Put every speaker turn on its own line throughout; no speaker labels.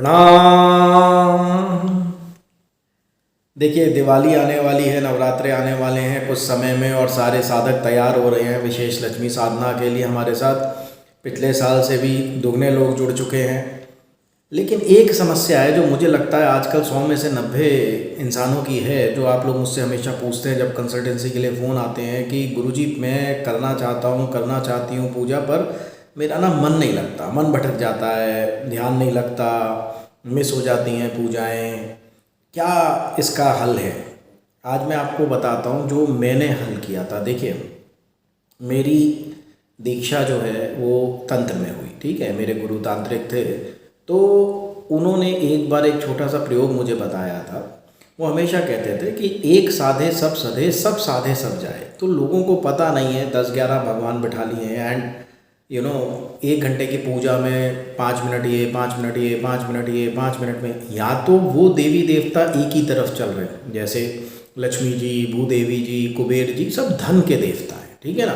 प्रणाम। देखिए, दिवाली आने वाली है, नवरात्रे आने वाले हैं कुछ समय में और सारे साधक तैयार हो रहे हैं विशेष लक्ष्मी साधना के लिए। हमारे साथ पिछले साल से भी दुगने लोग जुड़ चुके हैं। लेकिन एक समस्या है जो मुझे लगता है आजकल 100 में से 90 इंसानों की है, जो आप लोग मुझसे हमेशा पूछते हैं जब कंसल्टेंसी के लिए फ़ोन आते हैं कि गुरुजी मैं करना चाहता हूँ, करना चाहती हूँ पूजा, पर मेरा ना मन नहीं लगता, मन भटक जाता है, ध्यान नहीं लगता, मिस हो जाती हैं पूजाएं, क्या इसका हल है? आज मैं आपको बताता हूँ जो मैंने हल किया था। देखिए, मेरी दीक्षा जो है वो तंत्र में हुई, ठीक है, मेरे गुरु तांत्रिक थे, तो उन्होंने एक बार एक छोटा सा प्रयोग मुझे बताया था। वो हमेशा कहते थे कि एक साधे सब सधे, सब साधे सब जाए। तो लोगों को पता नहीं है, 10-11 भगवान बैठा लिए हैं एंड 1 घंटे की पूजा में 5 मिनट ये, 5 मिनट ये, 5 मिनट ये, 5 मिनट में या तो वो देवी देवता एक ही तरफ चल रहे हैं, जैसे लक्ष्मी जी, भूदेवी जी, कुबेर जी, सब धन के देवता हैं, ठीक है ना,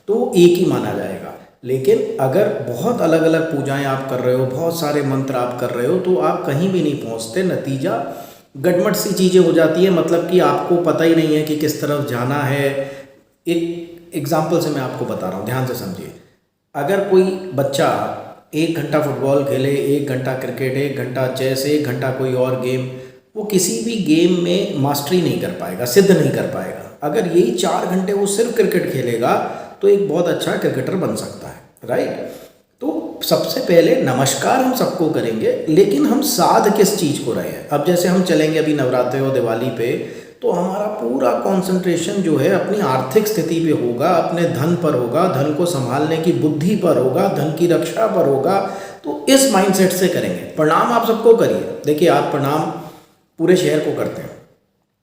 तो एक ही माना जाएगा। लेकिन अगर बहुत अलग अलग पूजाएं आप कर रहे हो, बहुत सारे मंत्र आप कर रहे हो, तो आप कहीं भी नहीं पहुंचते, नतीजा गड़मड़ सी चीज़ें हो जाती है। मतलब कि आपको पता ही नहीं है कि किस तरफ जाना है। एक एग्जाम्पल से मैं आपको बता रहा हूँ, ध्यान से समझिए। अगर कोई बच्चा 1 घंटा फुटबॉल खेले, 1 घंटा क्रिकेट, 1 घंटा चेस, 1 घंटा कोई और गेम, वो किसी भी गेम में मास्टरी नहीं कर पाएगा, सिद्ध नहीं कर पाएगा। अगर यही 4 घंटे वो सिर्फ क्रिकेट खेलेगा तो एक बहुत अच्छा क्रिकेटर बन सकता है, राइट? तो सबसे पहले नमस्कार हम सबको करेंगे, लेकिन हम साध किस चीज़ को रहे हैं? अब जैसे हम चलेंगे अभी नवरात्रे और दिवाली पे, तो हमारा पूरा कंसंट्रेशन जो है अपनी आर्थिक स्थिति पे होगा, अपने धन पर होगा, धन को संभालने की बुद्धि पर होगा, धन की रक्षा पर होगा। तो इस माइंडसेट से करेंगे। प्रणाम आप सबको करिए। देखिए, आप प्रणाम पूरे शहर को करते हैं,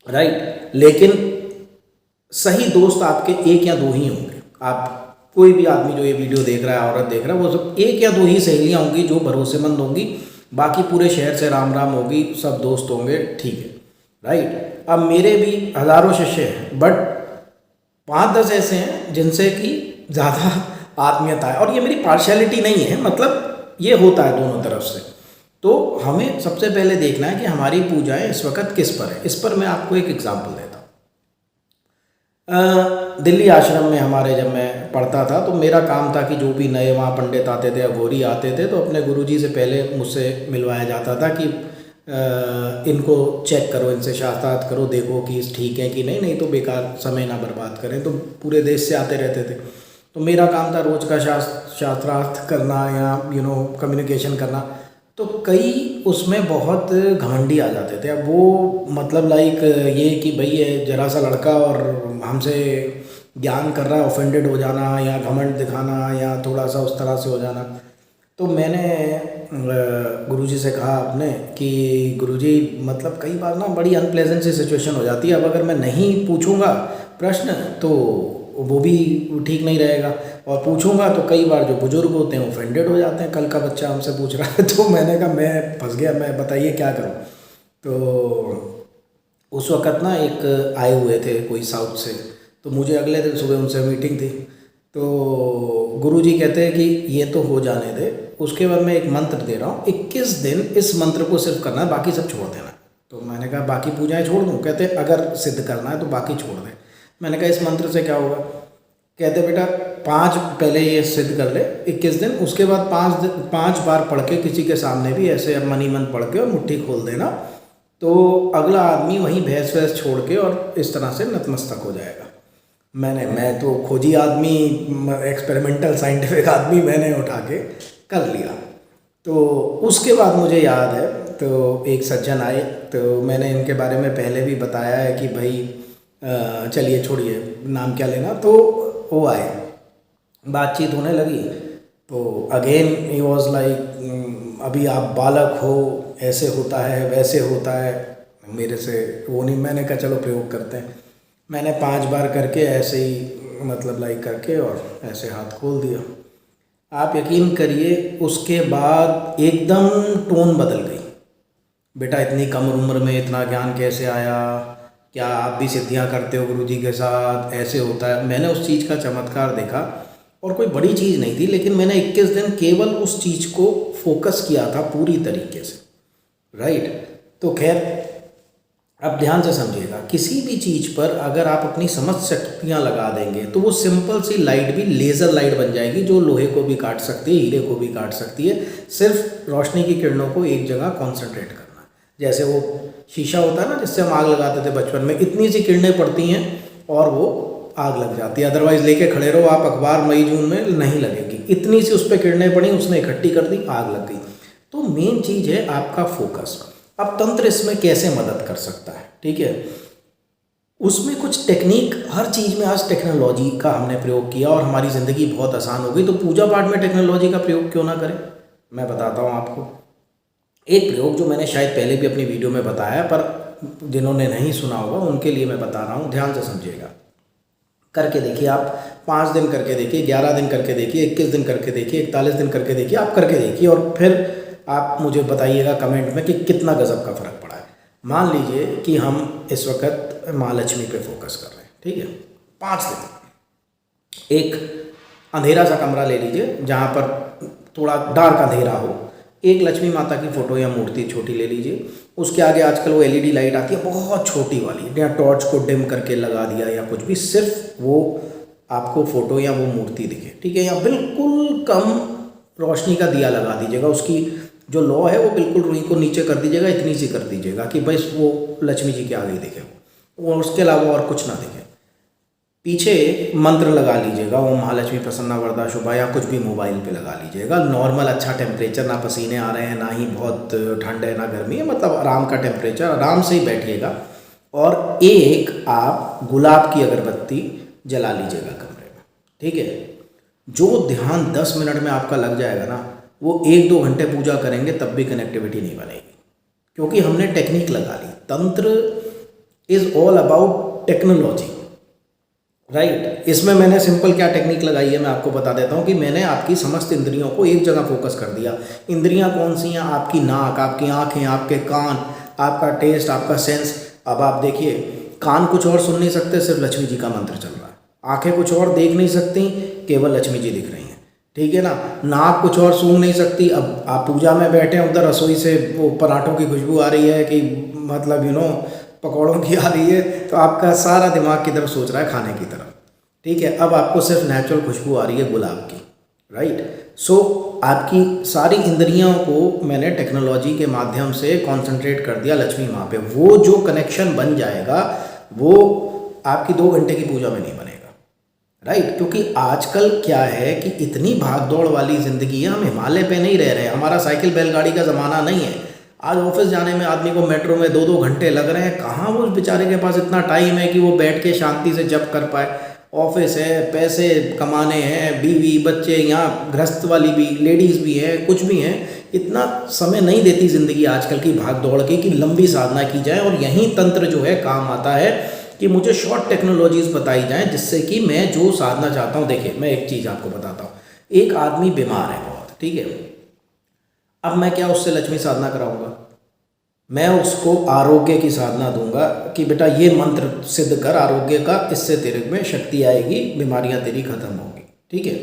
राइट? लेकिन सही दोस्त आपके 1 या 2 ही होंगे। आप कोई भी आदमी जो ये वीडियो देख रहा है, औरत देख रहा है, वो सब 1 या 2 ही सहेलियाँ होंगी जो भरोसेमंद होंगी, बाकी पूरे शहर से राम राम होगी, सब दोस्त होंगे, ठीक है, राइट? अब मेरे भी हज़ारों शिष्य हैं, बट 5-10 ऐसे हैं जिनसे कि ज़्यादा आत्मीयता है, और ये मेरी पार्शियलिटी नहीं है, मतलब ये होता है दोनों तरफ से। तो हमें सबसे पहले देखना है कि हमारी पूजाएं इस वक्त किस पर है। इस पर मैं आपको एक एग्जांपल देता हूँ। दिल्ली आश्रम में हमारे जब मैं पढ़ता था, तो मेरा काम था कि जो भी नए वहाँ पंडित आते थे, अघोरी आते थे, तो अपने गुरुजी से पहले मुझसे मिलवाया जाता था कि इनको चेक करो, इनसे शास्त्रार्थ करो, देखो कि ठीक है कि नहीं, नहीं तो बेकार समय ना बर्बाद करें। तो पूरे देश से आते रहते थे, तो मेरा काम था रोज का शास्त्रार्थ करना या कम्युनिकेशन करना। तो कई उसमें बहुत घमंडी आ जाते थे। अब वो मतलब लाइक ये कि भाई ये जरा सा लड़का और हमसे ज्ञान कर रहा है, ऑफेंडेड हो जाना या घमंड दिखाना या थोड़ा सा उस तरह से हो जाना। तो मैंने गुरुजी से कहा अपने कि गुरुजी, मतलब कई बार ना बड़ी अनप्लेजेंट सी सिचुएशन हो जाती है। अब अगर मैं नहीं पूछूंगा प्रश्न तो वो भी ठीक नहीं रहेगा, और पूछूंगा तो कई बार जो बुजुर्ग होते हैं ऑफेंडेड हो जाते हैं। कल का बच्चा हमसे पूछ रहा है तो मैंने कहा मैं फंस गया, मैं बताइए क्या करूं। तो उस वक़्त ना एक आए हुए थे कोई साउथ से, तो मुझे अगले दिन सुबह उनसे मीटिंग थी। तो गुरुजी कहते हैं कि ये तो हो जाने दे, उसके बाद मैं एक मंत्र दे रहा हूँ, 21 दिन इस मंत्र को सिर्फ करना है, बाकी सब छोड़ देना। तो मैंने कहा बाकी पूजाएं छोड़ दूँ? कहते अगर सिद्ध करना है तो बाकी छोड़ दे। मैंने कहा इस मंत्र से क्या होगा? कहते बेटा 5 पहले ये सिद्ध कर ले 21 दिन, उसके बाद 5 बार पढ़ के किसी के सामने भी ऐसे मनी मन पढ़ के और मुट्ठी खोल देना, तो अगला आदमी वहीं भैंस वैस छोड़ के और इस तरह से नतमस्तक हो जाएगा। मैं तो खोजी आदमी, एक्सपेरिमेंटल साइंटिफिक आदमी, मैंने उठा के कर लिया। तो उसके बाद मुझे याद है, तो एक सज्जन आए, तो मैंने इनके बारे में पहले भी बताया है कि भाई चलिए छोड़िए, नाम क्या लेना। तो वो आए, बातचीत होने लगी, तो अगेन ही वॉज लाइक अभी आप बालक हो, ऐसे होता है वैसे होता है। मेरे से वो नहीं, मैंने कहा चलो प्रयोग करते हैं। मैंने 5 बार करके ऐसे ही मतलब लाइक करके और ऐसे हाथ खोल दिया। आप यकीन करिए उसके बाद एकदम टोन बदल गई। बेटा इतनी कम उम्र में इतना ज्ञान कैसे आया? क्या आप भी सिद्धियां करते हो गुरुजी के साथ? ऐसे होता है। मैंने उस चीज़ का चमत्कार देखा, और कोई बड़ी चीज़ नहीं थी, लेकिन मैंने 21 दिन केवल उस चीज़ को फोकस किया था पूरी तरीके से। राइट। तो खैर अब ध्यान से समझिएगा, किसी भी चीज़ पर अगर आप अपनी समझ शक्तियाँ लगा देंगे तो वो सिंपल सी लाइट भी लेज़र लाइट बन जाएगी, जो लोहे को भी काट सकती है, हीरे को भी काट सकती है। सिर्फ रोशनी की किरणों को एक जगह कॉन्सेंट्रेट करना। जैसे वो शीशा होता है ना जिससे हम आग लगाते थे बचपन में, इतनी सी किरणें पड़ती हैं और वो आग लग जाती है। अदरवाइज़ लेके खड़े रहो आप अखबार, मई जून में नहीं लगेगी। इतनी सी उस पर किरणें पड़ी, उसने इकट्ठी कर दी, आग लग गई। तो मेन चीज़ है आपका फोकस। अब तंत्र इसमें कैसे मदद कर सकता है, ठीक है। उसमें कुछ टेक्निक, हर चीज़ में आज टेक्नोलॉजी का हमने प्रयोग किया और हमारी ज़िंदगी बहुत आसान हो गई। तो पूजा पाठ में टेक्नोलॉजी का प्रयोग क्यों ना करें। मैं बताता हूँ आपको एक प्रयोग जो मैंने शायद पहले भी अपनी वीडियो में बताया, पर जिन्होंने नहीं सुना होगा उनके लिए मैं बता रहा हूँ, ध्यान से समझिएगा। करके देखिए आप, 5 दिन करके देखिए, 11 दिन करके देखिए, 21 दिन करके देखिए, 41 दिन करके देखिए, आप करके देखिए और फिर आप मुझे बताइएगा कमेंट में कि कितना गज़ब का फ़र्क पड़ा है। मान लीजिए कि हम इस वक्त माँ लक्ष्मी पे फोकस कर रहे हैं, ठीक है। 5 दिन एक अंधेरा सा कमरा ले लीजिए जहाँ पर थोड़ा डार्क अंधेरा हो, एक लक्ष्मी माता की फ़ोटो या मूर्ति छोटी ले लीजिए, उसके आगे आजकल वो LED लाइट आती है बहुत छोटी वाली, या टॉर्च को डिम करके लगा दिया या कुछ भी, सिर्फ वो आपको फ़ोटो या वो मूर्ति दिखे, ठीक है। या बिल्कुल कम रोशनी का दिया लगा दीजिएगा, उसकी जो लौ है वो बिल्कुल रुई को नीचे कर दीजिएगा, इतनी सी कर दीजिएगा कि बस वो लक्ष्मी जी के आगे दिखे वो, उसके अलावा और कुछ ना दिखे। पीछे मंत्र लगा लीजिएगा, ओम महालक्ष्मी प्रसन्ना वरदा शुभा, या कुछ भी मोबाइल पे लगा लीजिएगा। नॉर्मल अच्छा टेम्परेचर, ना पसीने आ रहे हैं, ना ही बहुत ठंड है ना गर्मी है, मतलब आराम का टेम्परेचर, आराम से ही बैठिएगा। और एक आप गुलाब की अगरबत्ती जला लीजिएगा कमरे में, ठीक है। जो ध्यान 10 मिनट में आपका लग जाएगा ना, वो 1-2 घंटे पूजा करेंगे तब भी कनेक्टिविटी नहीं बनेगी, क्योंकि हमने टेक्निक लगा ली। तंत्र is all about technology, right. इसमें मैंने सिंपल क्या टेक्निक लगाई है मैं आपको बता देता हूँ कि मैंने आपकी समस्त इंद्रियों को एक जगह फोकस कर दिया। इंद्रियाँ कौन सी हैं? आपकी नाक, आपकी आँखें, आपके कान, आपका टेस्ट, आपका सेंस। अब आप देखिए, कान कुछ और सुन नहीं सकते, सिर्फ लक्ष्मी जी का मंत्र चल रहा है। आँखें कुछ और देख नहीं सकती, केवल लक्ष्मी जी दिख रही हैं, ठीक है ना। नाक कुछ और सूंघ नहीं सकती। अब आप पूजा में बैठे हैं, उधर रसोई से वो पराठों की खुशबू आ रही है कि मतलब पकौड़ों की आ रही है, तो आपका सारा दिमाग की तरफ सोच रहा है खाने की तरफ, ठीक है। अब आपको सिर्फ नेचुरल खुशबू आ रही है गुलाब की, राइट। सो आपकी सारी इंद्रियों को मैंने टेक्नोलॉजी के माध्यम से कॉन्सेंट्रेट कर दिया लक्ष्मी माँ पे। वो जो कनेक्शन बन जाएगा वो आपकी 2 घंटे की पूजा में नहीं बनेगा, राइट। क्योंकि आजकल क्या है कि इतनी भाग दौड़ वाली ज़िंदगी है, हम हिमालय पे नहीं रह रहे हैं, हमारा साइकिल बैलगाड़ी का ज़माना नहीं है। आज ऑफिस जाने में आदमी को मेट्रो में 2-2 घंटे लग रहे हैं। कहाँ वो बेचारे के पास इतना टाइम है कि वो बैठ के शांति से जप कर पाए। ऑफिस है, पैसे कमाने हैं, बीवी बच्चे, यहाँ गृहस्थ वाली भी लेडीज़ भी है, कुछ भी हैं, इतना समय नहीं देती ज़िंदगी आजकल की भाग दौड़ की कि लंबी साधना की जाए। और यहीं तंत्र जो है काम आता है कि मुझे शॉर्ट टेक्नोलॉजीज़ बताई जाएँ जिससे कि मैं जो साधना चाहता हूँ। देखिए मैं एक चीज़ आपको बताता हूँ, एक आदमी बीमार है बहुत, ठीक है। अब मैं क्या उससे लक्ष्मी साधना कराऊंगा? मैं उसको आरोग्य की साधना दूंगा कि बेटा ये मंत्र सिद्ध कर आरोग्य का, इससे तेरे में शक्ति आएगी, बीमारियां तेरी खत्म होंगी, ठीक है।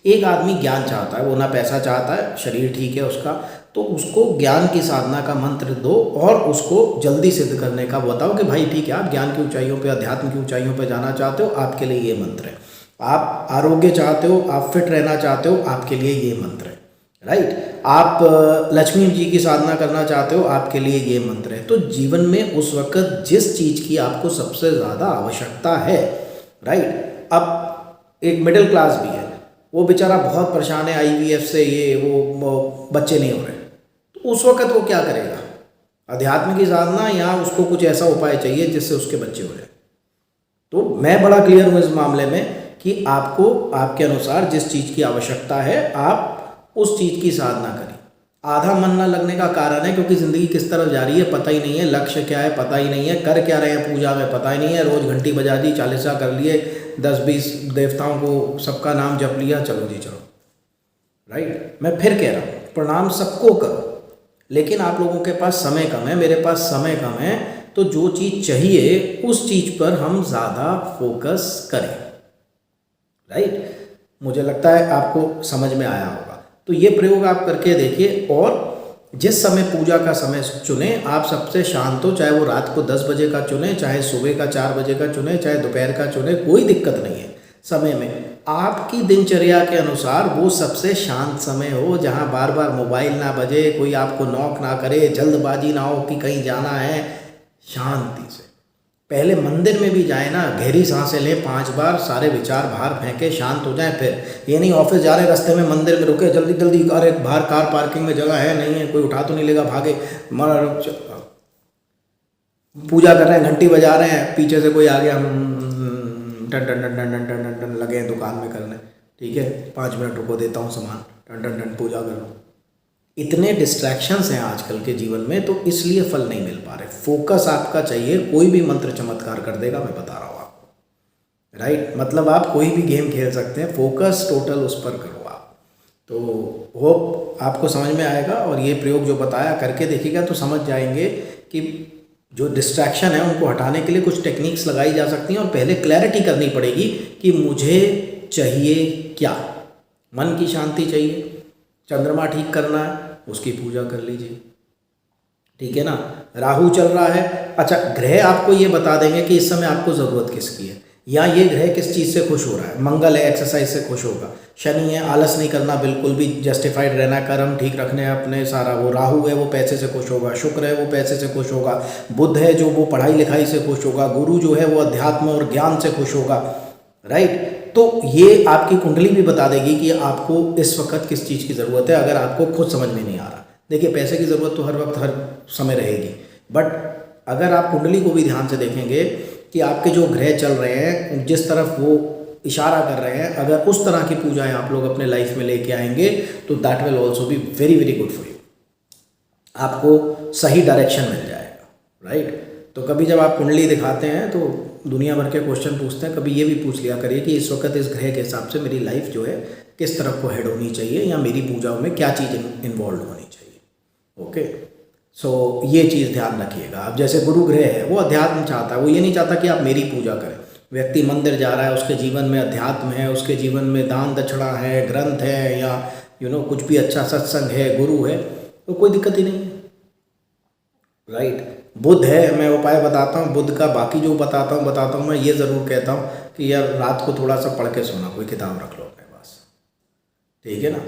एक आदमी ज्ञान चाहता है, वो ना पैसा चाहता है, शरीर ठीक है उसका, तो उसको ज्ञान की साधना का मंत्र दो और उसको जल्दी सिद्ध करने का बताओ कि भाई ठीक है, आप ज्ञान की ऊंचाइयों पे, अध्यात्म की ऊंचाइयों पे जाना चाहते हो, आपके लिए ये मंत्र है। आप आरोग्य चाहते हो, आप फिट रहना चाहते हो, आपके लिए ये मंत्र है, राइट। आप लक्ष्मी जी की साधना करना चाहते हो, आपके लिए ये मंत्र है। तो जीवन में उस वक्त जिस चीज़ की आपको सबसे ज़्यादा आवश्यकता है, राइट। अब एक मिडिल क्लास भी है, वो बेचारा बहुत परेशान है IVF से, ये वो बच्चे नहीं हो रहे, तो उस वक्त वो क्या करेगा? अध्यात्म की साधना या उसको कुछ ऐसा उपाय चाहिए जिससे उसके बच्चे हो जाए। तो मैं बड़ा क्लियर हूँ इस मामले में कि आपको आपके अनुसार जिस चीज़ की आवश्यकता है आप उस चीज़ की साधना करें। आधा मन न लगने का कारण है क्योंकि ज़िंदगी किस तरफ जा रही है पता ही नहीं है, लक्ष्य क्या है पता ही नहीं है, कर क्या रहे हैं पूजा में पता ही नहीं है। रोज़ घंटी बजा दी, चालीसा कर लिए, 10-20 देवताओं को सबका नाम जप लिया, चलो जी चलो, राइट। मैं फिर कह रहा हूँ प्रणाम सबको करो, लेकिन आप लोगों के पास समय कम है, मेरे पास समय कम है, तो जो चीज़ चाहिए उस चीज़ पर हम ज़्यादा फोकस करें, राइट। मुझे लगता है आपको समझ में आया होगा। तो ये प्रयोग आप करके देखिए और जिस समय पूजा का समय चुने आप सबसे शांत हो, चाहे वो रात को 10 बजे का चुने, चाहे सुबह का 4 बजे का चुने, चाहे दोपहर का चुने, कोई दिक्कत नहीं है। समय में आपकी दिनचर्या के अनुसार वो सबसे शांत समय हो, जहाँ बार बार मोबाइल ना बजे, कोई आपको नॉक ना करे, जल्दबाजी ना हो कि कहीं जाना है। शांति से पहले मंदिर में भी जाए ना, गहरी सांसें लें 5 बार, सारे विचार बाहर फेंके, शांत हो जाएं। फिर ये नहीं ऑफिस जा रहे रास्ते में मंदिर में रुके, जल्दी जल्दी, अरे बाहर कार पार्किंग में जगह है नहीं है, कोई उठा तो नहीं लेगा, भागे। पूजा कर रहे हैं, घंटी बजा रहे हैं, पीछे से कोई आ गया, टन टन टन टन टन टन टन टन लगे हैं दुकान में करने, ठीक है 5 मिनट रुको, देता हूँ सामान, टन टन टन पूजा कर लो। इतने डिस्ट्रैक्शंस हैं आजकल के जीवन में, तो इसलिए फल नहीं मिल पा रहे। फोकस आपका चाहिए, कोई भी मंत्र चमत्कार कर देगा, मैं बता रहा हूँ आपको, राइट। मतलब आप कोई भी गेम खेल सकते हैं, फोकस टोटल उस पर करो आप। तो होप आपको समझ में आएगा, और ये प्रयोग जो बताया करके देखिएगा तो समझ जाएंगे कि जो डिस्ट्रैक्शन है उनको हटाने के लिए कुछ टेक्निक्स लगाई जा सकती हैं। और पहले क्लैरिटी करनी पड़ेगी कि मुझे चाहिए क्या। मन की शांति चाहिए, चंद्रमा ठीक करना है, उसकी पूजा कर लीजिए, ठीक है ना। राहु चल रहा है, अच्छा ग्रह आपको ये बता देंगे कि इस समय आपको ज़रूरत किसकी है, या ये ग्रह किस चीज़ से खुश हो रहा है। मंगल है, एक्सरसाइज से खुश होगा। शनि है, आलस नहीं करना, बिल्कुल भी जस्टिफाइड रहना, कर्म ठीक रखने अपने सारा। वो राहु है, वो पैसे से खुश होगा। शुक्र है, वो पैसे से खुश होगा। बुध है जो वो पढ़ाई लिखाई से खुश होगा। गुरु जो है वो अध्यात्म और ज्ञान से खुश होगा, राइट। तो ये आपकी कुंडली भी बता देगी कि आपको इस वक्त किस चीज़ की ज़रूरत है, अगर आपको खुद समझ में नहीं आ रहा। देखिए पैसे की ज़रूरत तो हर वक्त हर समय रहेगी, बट अगर आप कुंडली को भी ध्यान से देखेंगे कि आपके जो ग्रह चल रहे हैं, जिस तरफ वो इशारा कर रहे हैं, अगर उस तरह की पूजाएं आप लोग अपने लाइफ में लेके आएंगे तो that will also be very very good for you. आपको सही डायरेक्शन मिल जाएगा, राइट। तो कभी जब आप कुंडली दिखाते हैं तो दुनिया भर के क्वेश्चन पूछते हैं, कभी ये भी पूछ लिया करिए कि इस वक्त इस ग्रह के हिसाब से मेरी लाइफ जो है किस तरफ को हेड होनी चाहिए, या मेरी पूजाओं में क्या चीज़ इन्वॉल्व होनी चाहिए। ओके, सो ये चीज़ ध्यान रखिएगा। अब जैसे गुरु ग्रह है, वो अध्यात्म चाहता है, वो ये नहीं चाहता कि आप मेरी पूजा करें। व्यक्ति मंदिर जा रहा है, उसके जीवन में अध्यात्म है, उसके जीवन में दान दक्षिणा है, ग्रंथ है, या कुछ भी अच्छा सत्संग है, गुरु है, तो कोई दिक्कत ही नहीं है, राइट। बुध है, मैं उपाय बताता हूँ बुध का, बाकी जो बताता हूँ मैं ये ज़रूर कहता हूँ कि यार रात को थोड़ा सा पढ़ के सोना, कोई किताब रख लो अपने पास, ठीक है ना।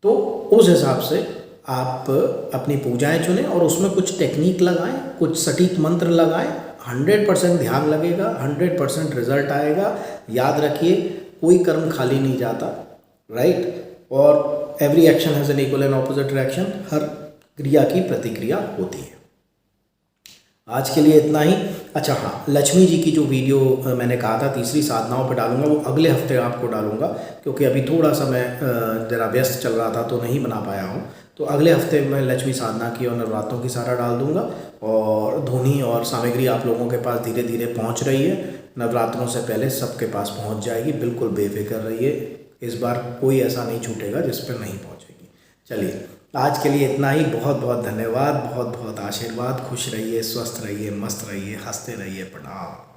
तो उस हिसाब से आप अपनी पूजाएं चुनें और उसमें कुछ टेक्निक लगाएं, कुछ सटीक मंत्र लगाएं। 100% ध्यान लगेगा, 100% रिजल्ट आएगा। याद रखिए कोई कर्म खाली नहीं जाता, राइट। और every action has an equal and opposite reaction, हर क्रिया की प्रतिक्रिया होती है। आज के लिए इतना ही। अच्छा हाँ, लक्ष्मी जी की जो वीडियो मैंने कहा था तीसरी साधनाओं पर डालूंगा, वो अगले हफ्ते आपको डालूंगा, क्योंकि अभी थोड़ा सा मैं ज़रा व्यस्त चल रहा था तो नहीं बना पाया हूँ। तो अगले हफ्ते मैं लक्ष्मी साधना की और नवरात्रों की सारा डाल दूंगा। और धुनी और सामग्री आप लोगों के पास धीरे धीरे पहुँच रही है, नवरात्रों से पहले सबके पास पहुँच जाएगी। बिल्कुल बेफिक्र रहिए, इस बार कोई ऐसा नहीं छूटेगा जिस पर नहीं पहुँचेगी। चलिए आज के लिए इतना ही। बहुत बहुत धन्यवाद, बहुत बहुत आशीर्वाद। खुश रहिए, स्वस्थ रहिए, मस्त रहिए, हंसते रहिए। प्रणाम।